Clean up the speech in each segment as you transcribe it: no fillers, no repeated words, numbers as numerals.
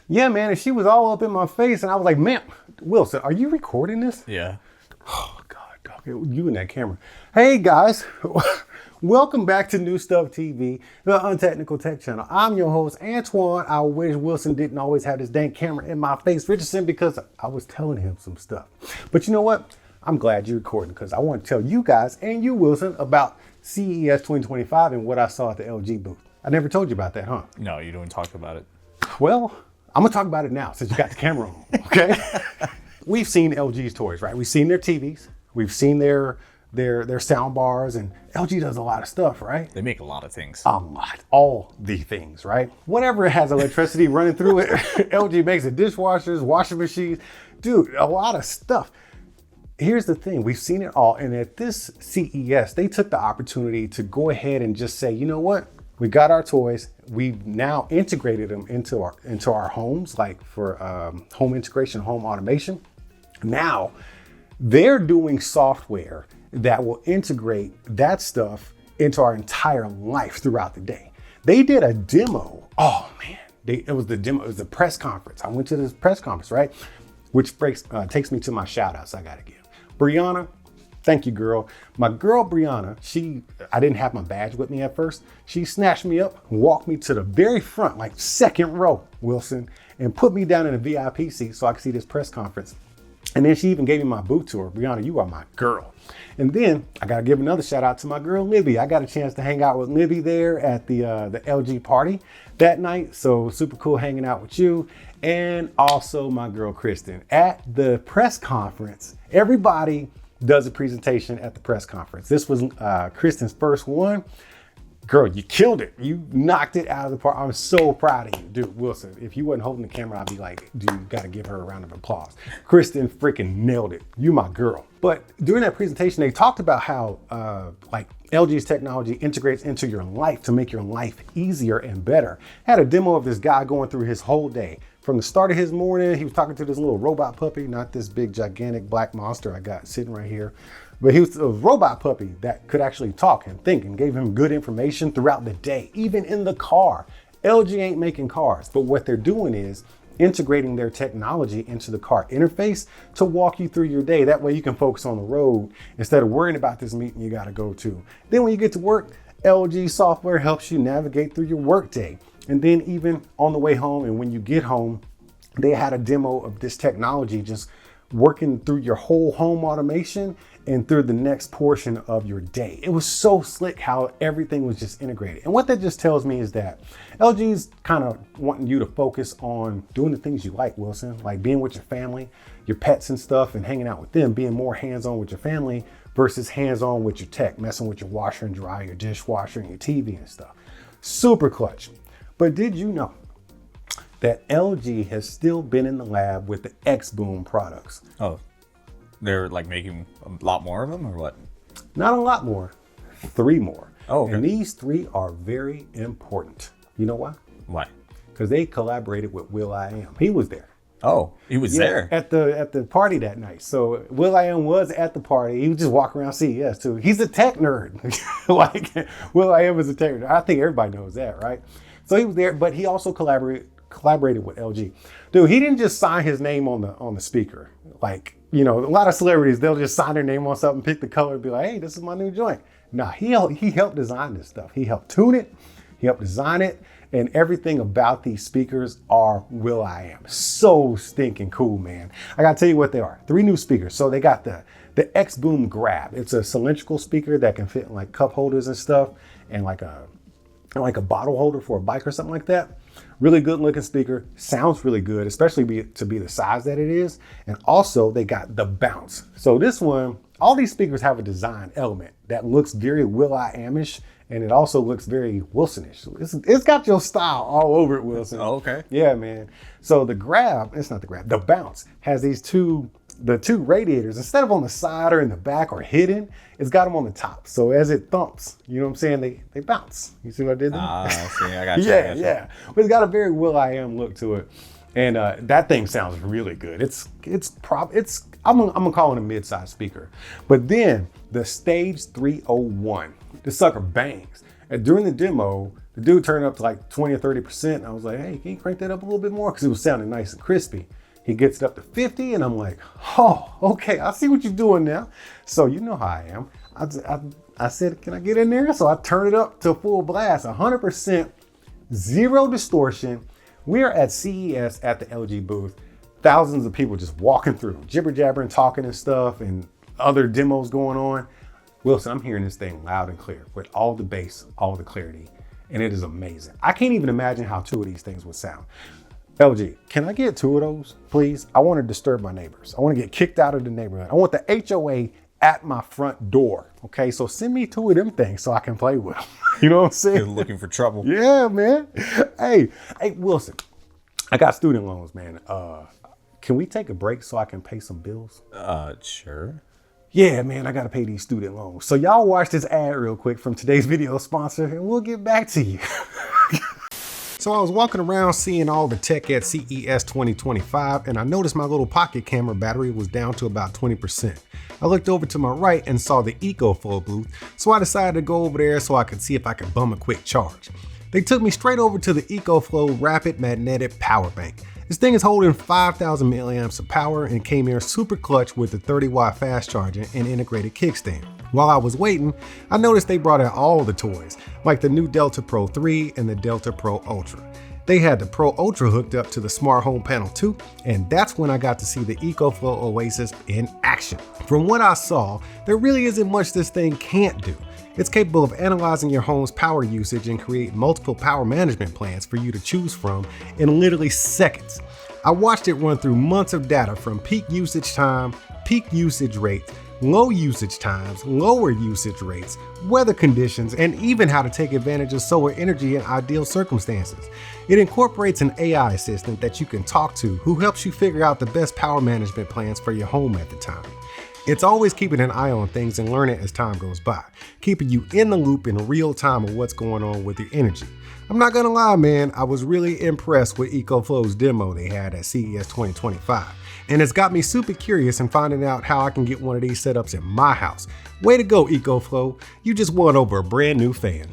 Yeah, man, and she was all up in my face, and I was like, "Man, Wilson, are you recording this?" Yeah. Oh God, dog, you and that camera. Hey guys, welcome back to New Stuff TV, the Untechnical Tech Channel. I'm your host, Antoine. I wish Wilson didn't always have this dang camera in my face, Richardson, because I was telling him some stuff. But you know what? I'm glad you're recording because I want to tell you guys and you, Wilson, about CES 2025 and what I saw at the LG booth. I never told you about that, huh? No, you don't talk about it. Well, I'm gonna talk about it now since you got the camera on, okay? We've seen LG's toys, right? We've seen their TVs, we've seen their sound bars, and LG does a lot of stuff, right? They make a lot of things. A lot, all the things, right? Whatever has electricity running through it, LG makes it. Dishwashers, washing machines, dude, a lot of stuff. Here's the thing, we've seen it all, and at this CES, they took the opportunity to go ahead and just say, you know what? We got our toys. We've now integrated them into our homes, like for home integration, home automation. Now, they're doing software that will integrate that stuff into our entire life throughout the day. They did a demo. Oh man, it was the press conference. I went to this press conference, right? Which takes me to my shout outs I gotta give. Brianna, thank you, girl. My girl, Brianna, I didn't have my badge with me at first. She snatched me up, walked me to the very front, like second row, Wilson, and put me down in a VIP seat so I could see this press conference. And then she even gave me my booth tour. Brianna, you are my girl. And then I gotta give another shout out to my girl, Libby. I got a chance to hang out with Libby there at the LG party that night. So super cool hanging out with you. And also my girl, Kristen. At the press conference, everybody does a presentation at the press conference. This was Kristen's first one. Girl, you killed it. You knocked it out of the park. I'm so proud of you, dude. Wilson, if you wasn't holding the camera, I'd be like, dude, you gotta give her a round of applause. Kristen freaking nailed it. You my girl. But during that presentation, they talked about how like LG's technology integrates into your life to make your life easier and better. Had a demo of this guy going through his whole day. From the start of his morning, he was talking to this little robot puppy, not this big gigantic black monster I got sitting right here. But he was a robot puppy that could actually talk and think and gave him good information throughout the day, even in the car. LG ain't making cars, but what they're doing is integrating their technology into the car interface to walk you through your day. That way you can focus on the road instead of worrying about this meeting you gotta go to. Then when you get to work, LG software helps you navigate through your work day. And then even on the way home and when you get home, they had a demo of this technology just working through your whole home automation and through the next portion of your day. It was so slick how everything was just integrated. And what that just tells me is that LG's kind of wanting you to focus on doing the things you like, Wilson, like being with your family, your pets and stuff, and hanging out with them, being more hands-on with your family versus hands-on with your tech, messing with your washer and dryer, your dishwasher, and your TV and stuff. Super clutch. But did you know that LG has still been in the lab with the XBOOM products? Oh, they're like making a lot more of them or what? Not a lot more, 3 more. Oh, okay. And these 3 are very important. You know why? Why? Because they collaborated with Will.i.am. He was there. Oh, he was there at the party that night. So Will.i.am was at the party. He was just walking around CES too. He's a tech nerd. Like Will.i.am is a tech nerd. I think everybody knows that, right? So he was there, but he also collaborated with LG. Dude, he didn't just sign his name on the speaker. Like, you know, a lot of celebrities, they'll just sign their name on something, pick the color, and be like, hey, this is my new joint. Nah, he helped design this stuff. He helped tune it, he helped design it, and everything about these speakers are Will.i.am. So stinking cool, man. I gotta tell you what they are. 3 new speakers. So they got the XBOOM Grab. It's a cylindrical speaker that can fit in like cup holders and stuff, and like a bottle holder for a bike or something like that. Really good looking speaker, sounds really good, especially to be the size that it is. And also they got the bounce. So this one, all these speakers have a design element that looks very Will.i.am-ish, and it also looks very Wilson-ish. It's got your style all over it, Wilson. Oh, okay. Yeah, man. So the bounce has the 2 radiators. Instead of on the side or in the back or hidden, it's got them on the top. So as it thumps, you know what I'm saying? They bounce. You see what I did there? I see. I got you. Yeah. But it's got a very Will.i.am look to it. And that thing sounds really good. I'm gonna call it a mid-size speaker. But then the Stage 301, the sucker bangs. And during the demo, The dude turned up to like 20 or 30%. I was like, hey, can you crank that up a little bit more? Because it was sounding nice and crispy. He gets it up to 50 and I'm like, oh, okay, I see what you're doing now. So you know how I am. I said, can I get in there? So I turned it up to full blast, 100%, zero distortion. We are at CES at the LG booth. Thousands of people just walking through, jibber jabbering, talking and stuff, and other demos going on. Wilson, I'm hearing this thing loud and clear with all the bass, all the clarity, and it is amazing. I can't even imagine how two of these things would sound. LG, can I get two of those, please? I want to disturb my neighbors. I want to get kicked out of the neighborhood. I want the HOA at my front door. Okay, so send me two of them things so I can play with them. You know what I'm saying? You're looking for trouble. Yeah, man. Hey, Wilson, I got student loans, man. Can we take a break so I can pay some bills? Sure. Yeah, man, I got to pay these student loans. So y'all watch this ad real quick from today's video sponsor and we'll get back to you. So I was walking around seeing all the tech at CES 2025 and I noticed my little pocket camera battery was down to about 20%. I looked over to my right and saw the EcoFlow booth, so I decided to go over there so I could see if I could bum a quick charge. They took me straight over to the EcoFlow Rapid Magnetic Power Bank. This thing is holding 5,000 milliamps of power and came here super clutch with the 30-watt fast charger and integrated kickstand. While I was waiting, I noticed they brought out all the toys, like the new Delta Pro 3 and the Delta Pro Ultra. They had the Pro Ultra hooked up to the smart home panel too, and that's when I got to see the EcoFlow Oasis in action. From what I saw, there really isn't much this thing can't do. It's capable of analyzing your home's power usage and create multiple power management plans for you to choose from in literally seconds. I watched it run through months of data from peak usage time, peak usage rates, low usage times, lower usage rates, weather conditions, and even how to take advantage of solar energy in ideal circumstances. It incorporates an AI assistant that you can talk to who helps you figure out the best power management plans for your home at the time. It's always keeping an eye on things and learning as time goes by, keeping you in the loop in real time of what's going on with your energy. I'm not gonna lie, man, I was really impressed with EcoFlow's demo they had at CES 2025. And it's got me super curious in finding out how I can get one of these setups in my house. Way to go, EcoFlow. You just won over a brand new fan.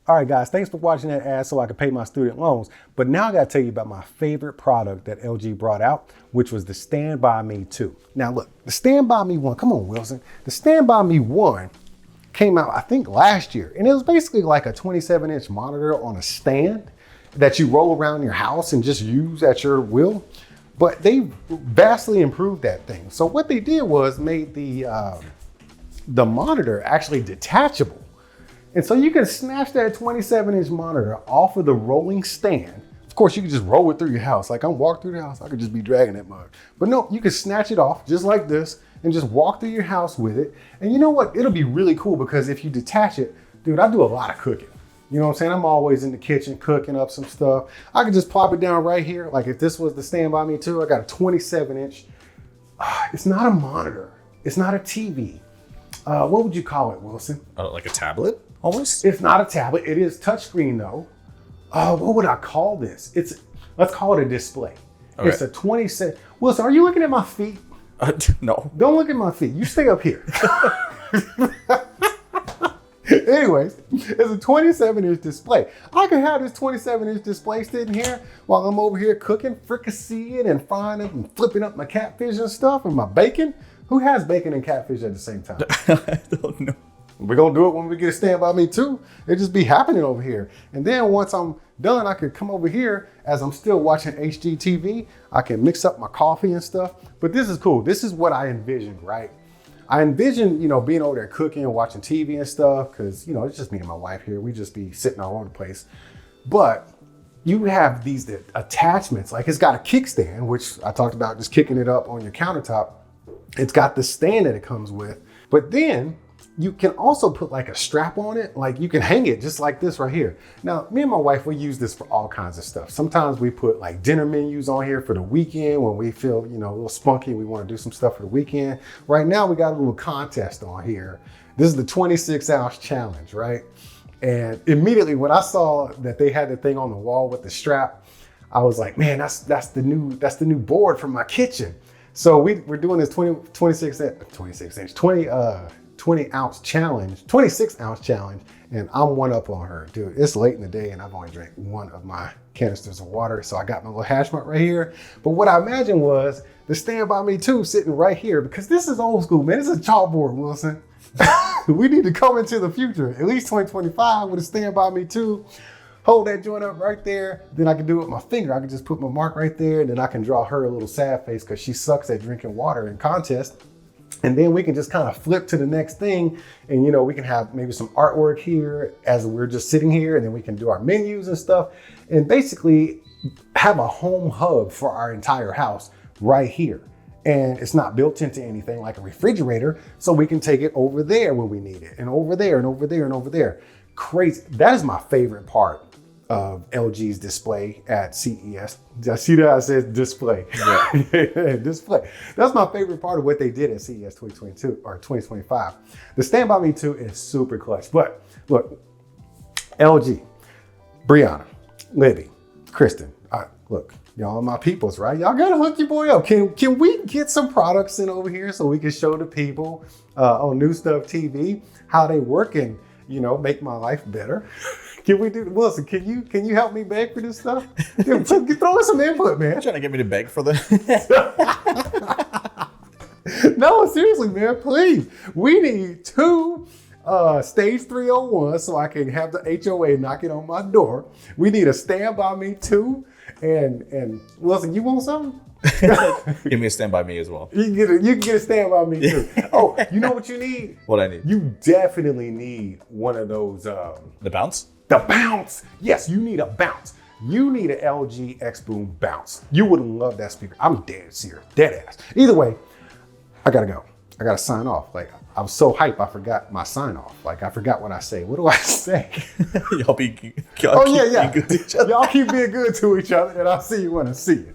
All right, guys, thanks for watching that ad so I could pay my student loans. But now I gotta tell you about my favorite product that LG brought out, which was the Stand By Me 2. Now look, the Stand By Me 1, come on, Wilson. The Stand By Me 1 came out, I think, last year. And it was basically like a 27-inch monitor on a stand that you roll around your house and just use at your will. But they vastly improved that thing. So what they did was made the monitor actually detachable. And so you can snatch that 27-inch monitor off of the rolling stand. Of course, you can just roll it through your house. Like I'm walking through the house, I could just be dragging that mug. But no, you can snatch it off just like this and just walk through your house with it. And you know what? It'll be really cool because if you detach it, dude, I do a lot of cooking. You know what I'm saying? I'm always in the kitchen cooking up some stuff. I could just plop it down right here. Like if this was the Stand By Me 2, I got a 27-inch. It's not a monitor. It's not a TV. What would you call it, Wilson? Like a tablet, almost? It's not a tablet. It is touchscreen though. What would I call this? Let's call it a display. Okay. It's a 27. Wilson, are you looking at my feet? No. Don't look at my feet. You stay up here. Anyways, it's a 27-inch display. I can have this 27-inch display sitting here while I'm over here cooking, fricasseeing and frying up and flipping up my catfish and stuff and my bacon. Who has bacon and catfish at the same time? I don't know. We're gonna do it when we get a Stand By Me 2. It just be happening over here. And then once I'm done, I could come over here as I'm still watching HGTV. I can mix up my coffee and stuff. But this is cool. This is what I envisioned, right? I envision, being over there cooking and watching TV and stuff, because, it's just me and my wife here. We just be sitting all over the place. But you have these attachments, like it's got a kickstand, which I talked about just kicking it up on your countertop. It's got the stand that it comes with, but then you can also put like a strap on it. Like you can hang it just like this right here. Now, me and my wife, we use this for all kinds of stuff. Sometimes we put like dinner menus on here for the weekend when we feel, a little spunky. We want to do some stuff for the weekend. Right now, we got a little contest on here. This is the 26-ounce challenge, right? And immediately when I saw that they had the thing on the wall with the strap, I was like, man, that's the new 20-ounce challenge, 26-ounce challenge, and I'm one up on her. Dude, it's late in the day and I've only drank one of my canisters of water, so I got my little hash mark right here. But what I imagined was the Stand By Me 2 sitting right here, because this is old school, man. This is a chalkboard, Wilson. We need to come into the future, at least 2025, with a Stand By Me 2. Hold that joint up right there. Then I can do it with my finger. I can just put my mark right there, and then I can draw her a little sad face because she sucks at drinking water in contest. And then we can just kind of flip to the next thing. And, you know, we can have maybe some artwork here as we're just sitting here, and then we can do our menus and stuff. And basically have a home hub for our entire house right here. And it's not built into anything like a refrigerator. So we can take it over there when we need it, and over there and over there and over there. Crazy. That is my favorite part of LG's display at CES. I see that I said display. Yeah. Display. That's my favorite part of what they did at CES 2022 or 2025. The Stand By Me 2 is super clutch. But look, LG, Brianna, Libby, Kristen, look, y'all are my peoples, right? Y'all gotta hook your boy up. Can we get some products in over here so we can show the people on New Stuff TV how they work and, you know, make my life better? Can we do, Wilson, can you help me beg for this stuff? Throw in some input, man. You're trying to get me to beg for the... No, seriously, man, please. We need 2 stage 301 so I can have the HOA knocking on my door. We need a Stand By Me 2. And Wilson, you want something? Give me a Stand By Me as well. You can get a Stand By Me too. Oh, you know what you need? What I need? You definitely need one of those. The bounce? The bounce. Yes, you need a bounce. You need an LG XBOOM bounce. You would love that speaker. I'm dead serious, dead ass. Either way, I gotta go. I gotta sign off. Like, I was so hyped, I forgot my sign off. Like, I forgot what I say. What do I say? Y'all keep Being good to each other. Y'all keep being good to each other, and I'll see you when I see you.